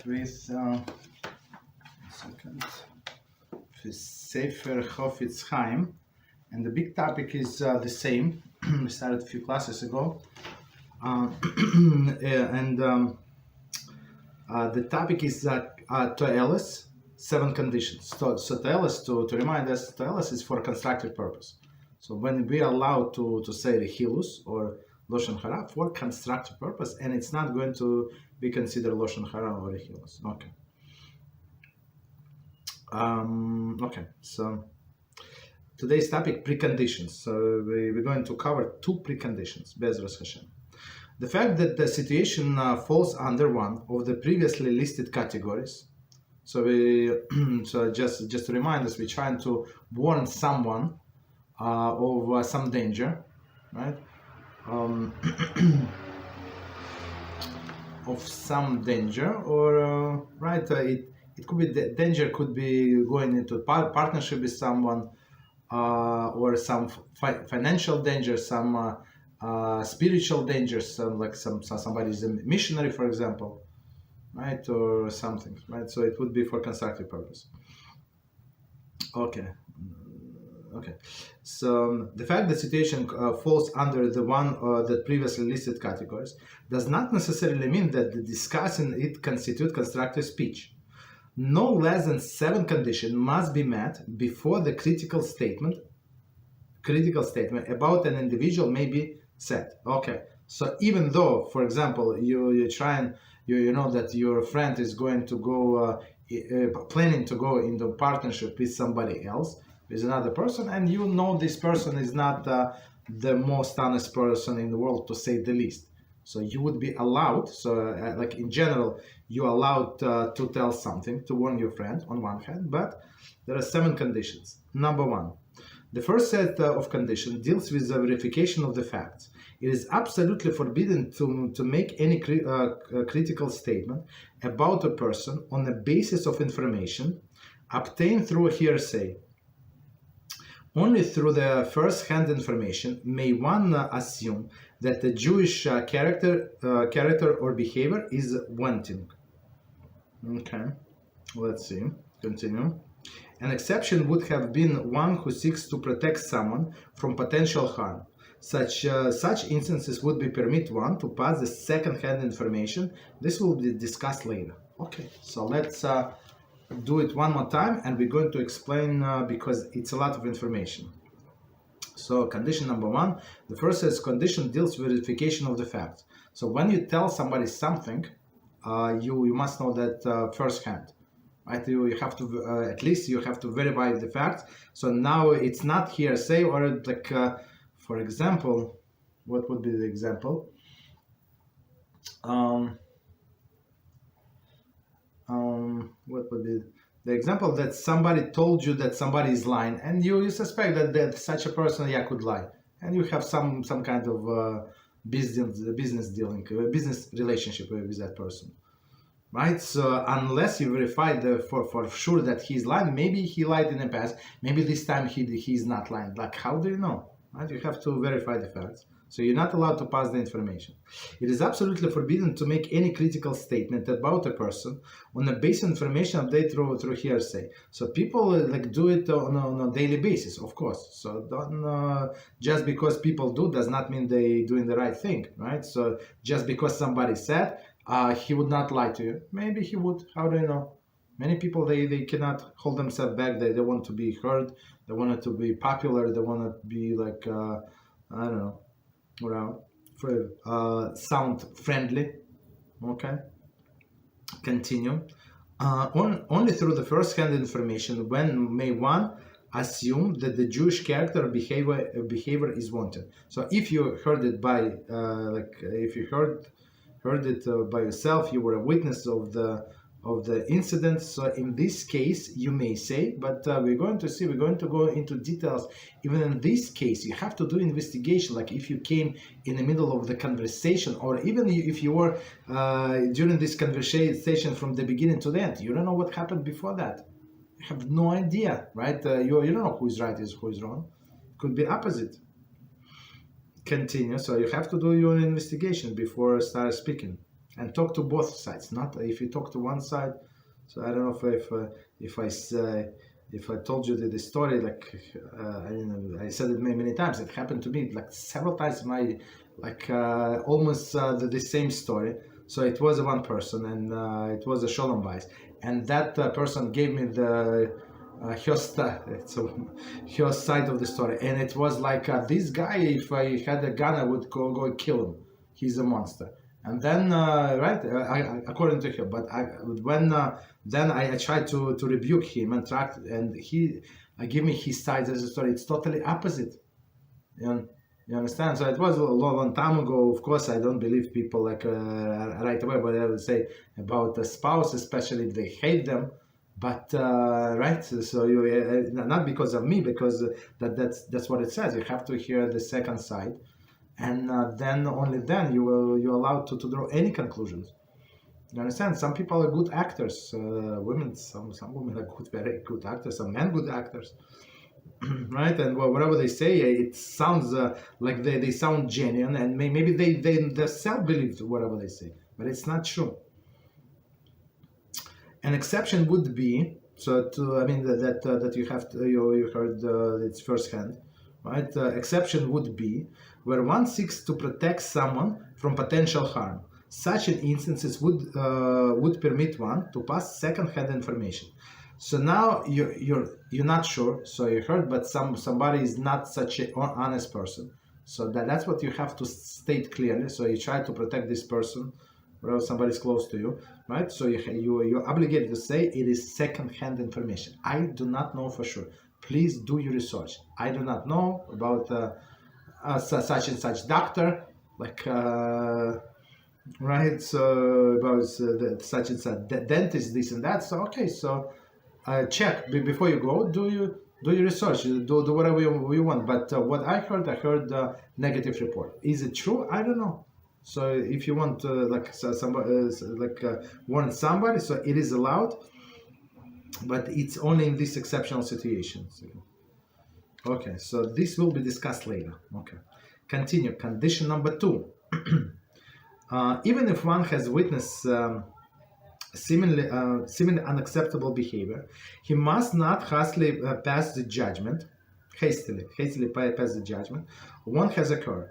start with Sefer Chofetz Chaim, and the big topic is the same. We started a few classes ago, the topic is Toelis, 7 conditions. So Toelis, to remind us, Toelis is for a constructive purpose. So when we are allowed to say the Hilus or Lashon Hara for constructive purpose, and it's not going to be considered Lashon Hara or a Hilus. Okay. So today's topic, preconditions. So we're going to cover 2 preconditions, BeEzrat HaShem. The fact that the situation falls under one of the previously listed categories. So just to remind us, we're trying to warn someone of some danger, right? Of some danger, or right? It could be the danger could be going into partnership with someone, or some financial danger, some spiritual danger, somebody is a missionary, for example, right, or something, right? So it would be for constructive purpose. Okay. So the fact that situation falls under the one that previously listed categories does not necessarily mean that the discussing it constitutes constructive speech. No less than 7 conditions must be met before the critical statement about an individual may be said. Okay, so even though, for example, you know that your friend is going to go planning to go into partnership with somebody else, with another person, and you know this person is not the most honest person in the world, to say the least. So you would be allowed, like in general, you're allowed to tell something, to warn your friend on one hand, but there are 7 conditions. Number 1, the first set of conditions deals with the verification of the facts. It is absolutely forbidden to make any critical statement about a person on the basis of information obtained through hearsay. Only through the first-hand information may one assume that the Jewish character or behavior is wanting. Okay, let's see. Continue. An exception would have been one who seeks to protect someone from potential harm. Such instances would be permit one to pass the second-hand information. This will be discussed later. Okay, so let's do it one more time, and we're going to explain because it's a lot of information. So condition number 1, the first condition deals with verification of the facts. So when you tell somebody something, you must know that firsthand, right? You have to at least you have to verify the facts. So now it's not hearsay, or like for example, what would be the example? What would be the example? That somebody told you that somebody is lying, and you suspect that such a person could lie, and you have some kind of business dealing, business relationship with that person, right? So unless you verify for sure that he's lying, maybe he lied in the past, maybe this time he's not lying. Like, how do you know? Right? You have to verify the facts. So you're not allowed to pass the information. It is absolutely forbidden to make any critical statement about a person on the basis of information obtained through hearsay. So people do it on a daily basis, of course. So don't just because people do does not mean they doing the right thing, right? So just because somebody said he would not lie to you, maybe he would. How do you know? Many people they cannot hold themselves back. They want to be heard. They want to be popular. They want to be like I don't know. Sound friendly. Okay, continue. Only through the first-hand information when may one assume that the Jewish character or behavior is wanted. So if you heard it by if you heard it by yourself, you were a witness of the incident. So in this case you may say, but we're going to go into details. Even in this case you have to do investigation, like if you came in the middle of the conversation, or even if you were during this conversation from the beginning to the end, you don't know what happened before that. You have no idea, right? You don't know who is right, who is wrong. Could be opposite. Continue. So you have to do your investigation before start speaking. and talk to both sides. Not if you talk to one side. So I don't know if I told you the story, like I said it many times. It happened to me like several times. Almost the same story. So it was one person, and it was a shalom bayis, and that person gave me the her side of the story, and it was like this guy. If I had a gun, I would go kill him. He's a monster. And then, according to her, but then I tried to rebuke him and he gave me his side of the story. It's totally opposite. You understand? So it was a long time ago. Of course, I don't believe people like right away, but I would say about the spouse, especially if they hate them. But right, so you not because of me, because that's what it says. You have to hear the second side. And then only then you're allowed to draw any conclusions. You understand? Some people are good actors. Women, some women are very good actors. Some men good actors, right? And whatever they say, it sounds like they sound genuine, and maybe they themselves believe whatever they say, but it's not true. An exception would be that you have to, you heard it's firsthand. Right? Exception would be where one seeks to protect someone from potential harm. Such an instances would permit one to pass second-hand information. So now you're not sure. So you heard, but somebody is not such an honest person. So that's what you have to state clearly. So you try to protect this person, or somebody's close to you, right? So you're obligated to say it is second-hand information. I do not know for sure. Please do your research. I do not know about such and such doctor, like right? So about such and such dentist, this and that. So okay, so check before you go. Do your research. Do whatever you want. But what I heard negative report. Is it true? I don't know. So if you want warn somebody, so it is allowed. But it's only in these exceptional situations. Okay, so this will be discussed later. Okay, continue. Condition number 2. Even if one has witnessed seemingly unacceptable behavior, he must not hastily pass the judgment. Hastily pass the judgment. One has occurred.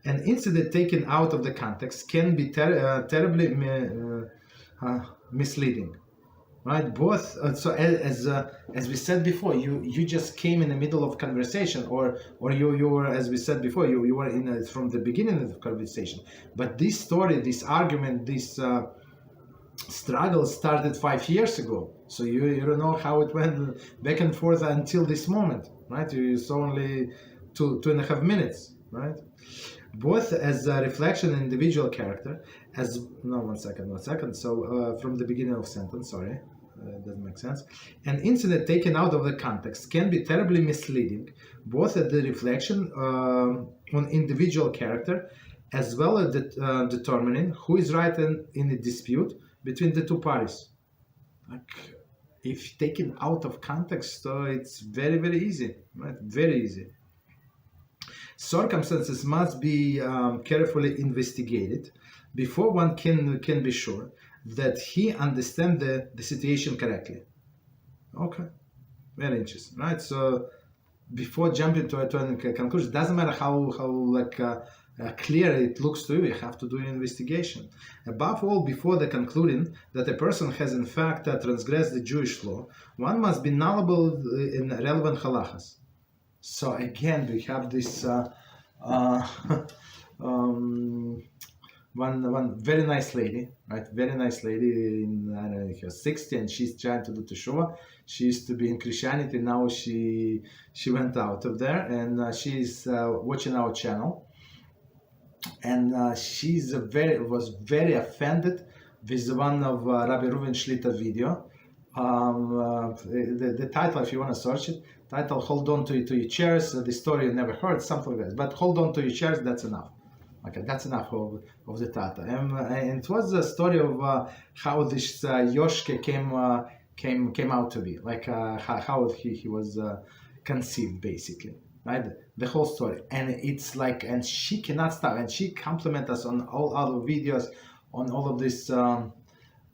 An incident taken out of the context can be terribly misleading. Right, both. So as we said before, you just came in the middle of conversation, or you were, as we said before, you were in from the beginning of the conversation. But this story, this argument, this struggle started 5 years ago. So you don't know how it went back and forth until this moment, right? You saw only 2.5 minutes, right? Both as a reflection on individual character, one second. So from the beginning of sentence, sorry, doesn't make sense. An incident taken out of the context can be terribly misleading, both at the reflection on individual character, as well as determining who is right in a dispute between the two parties. Like, if taken out of context, it's very, very easy, right? Very easy. Circumstances must be carefully investigated before one can be sure that he understands the situation correctly. Okay, very interesting, right? So before jumping to a conclusion, it doesn't matter how clear it looks to you, you have to do an investigation. Above all, before the concluding that a person has in fact transgressed the Jewish law, one must be knowledgeable in relevant halachos. So again, we have this one very nice lady, right? Very nice lady in her 60s, and she's trying to do teshuvah. She used to be in Christianity. Now she went out of there, and she's watching our channel. And she was very offended with one of Rabbi Reuven Shlita video. The title, if you want to search it, title, "Hold on to your chairs." The story you never heard, something like that. But hold on to your chairs, that's enough. Okay, that's enough of the title. And it was a story of how this Yoshke came out to be, like how he was conceived, basically. Right, the whole story, and it's like, and she cannot stop, and she compliments us on all other videos, on all of this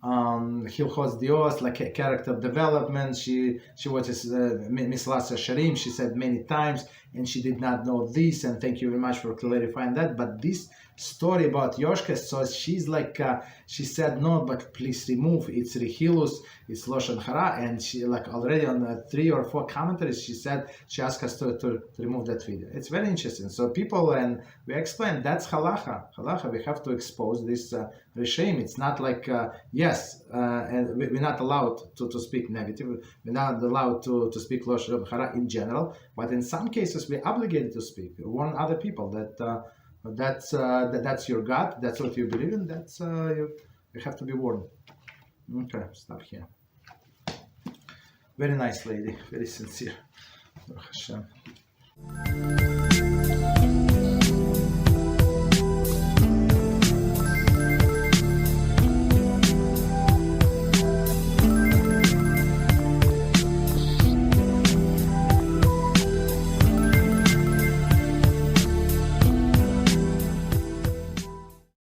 Hilchos Dios, like character development. She was Mislas Sharim, she said many times, and she did not know this, and thank you very much for clarifying that. But this story about Yoshke, so she's like, she said no, but please remove, it's Rehilus, it's Loshon Hara, and she like already on 3 or 4 commentaries, she said, she asked us to remove that video. It's very interesting. So people, and we explained, that's halacha, we have to expose this Rishaim. It's not like, yes, and we're not allowed to speak negative, we're not allowed to speak Loshon Hara in general, but in some cases we're obligated to speak, warn other people that that's your God, that's what you believe in, that's you have to be warned. Okay, stop here. Very nice lady, very sincere. Baruch Hashem.